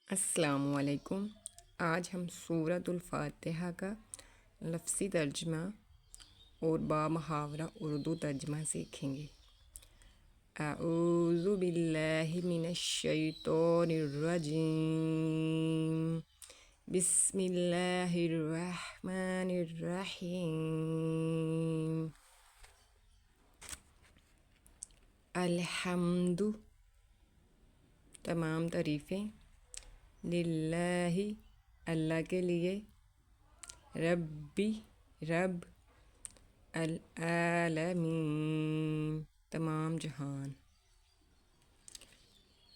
السلام علیکم۔ آج ہم سورۃ الفاتحہ کا لفظی ترجمہ اور بامحاورہ اردو ترجمہ سیکھیں گے۔ اعوذ باللہ من الشیطان الرجیم، بسم اللہ الرحمن الرحیم۔ الحمد، تمام تعریفیں، للہ، اللہ کے لیے، ربی، رب، العالمین، تمام جہان۔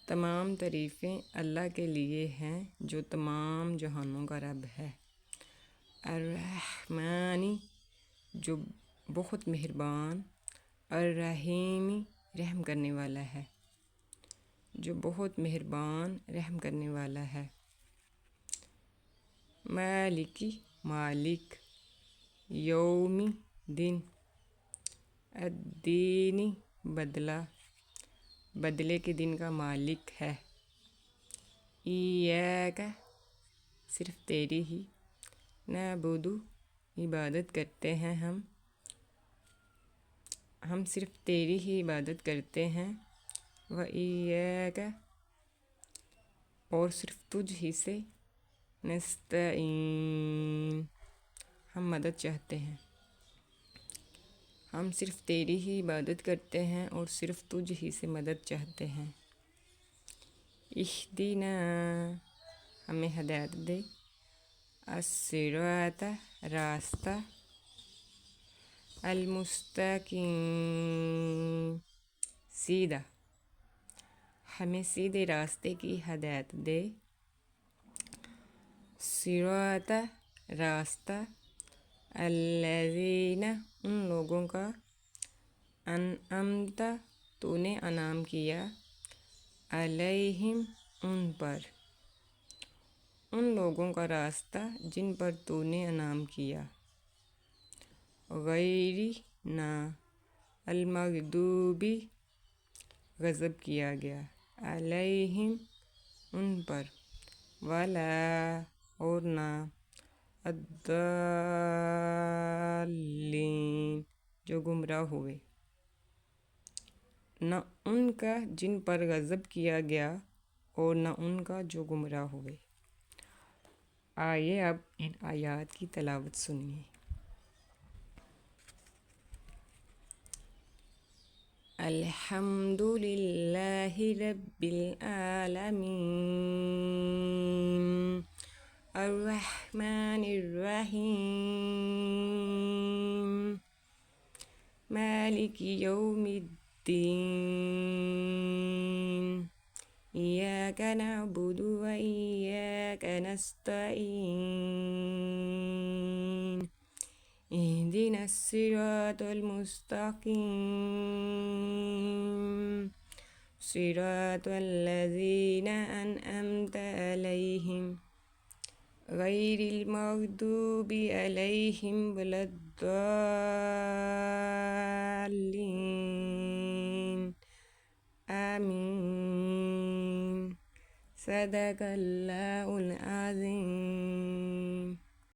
تمام تعریفیں اللہ کے لیے ہیں جو تمام جہانوں کا رب ہے۔ الرحمن، جو بہت مہربان، الرحیم، رحم کرنے والا ہے، جو بہت مہربان رحم کرنے والا ہے۔ مالکی، مالک، یومی، دن، الدین، بدلہ، بدلے کے دن کا مالک ہے۔ ایاک، صرف تیری ہی، نعبد، عبادت کرتے ہیں ہم صرف تیری ہی عبادت کرتے ہیں۔ وَإِيَّاكَ، اور صرف تجھ ہی سے، نستعین، ہم مدد چاہتے ہیں۔ ہم صرف تیری ہی عبادت کرتے ہیں اور صرف تجھ ہی سے مدد چاہتے ہیں۔ اہدنا، ہمیں ہدایت دے، الصراط، راستہ، المستقیم، سیدھا، ہمیں سیدھے راستے کی ہدایت دے۔ صراط، راستہ، الذین، ان لوگوں کا، انعمت، تو نے انعام کیا، علیہم، ان پر، ان لوگوں کا راستہ جن پر تو نے انعام کیا۔ غیری، نہ، المغضوب، غضب کیا گیا، علیہم، ان پر، ولا، اور نہ، الضالین، جو گمراہ ہوئے۔ نہ ان کا جن پر غضب کیا گیا اور نہ ان کا جو گمراہ ہوئے۔ آئیے اب ان آیات کی تلاوت سنیے۔ الحمد للہ رب العالمین، الرحمن الرحیم، مالک یوم الدین، ایاک نعبد و ایاک نستعین، اہدنا الصراط المستقیم، صراط الذین انعمت علیہم، غیر المغضوب علیہم ولا الضالین، آمین۔ صدق اللہ العظیم۔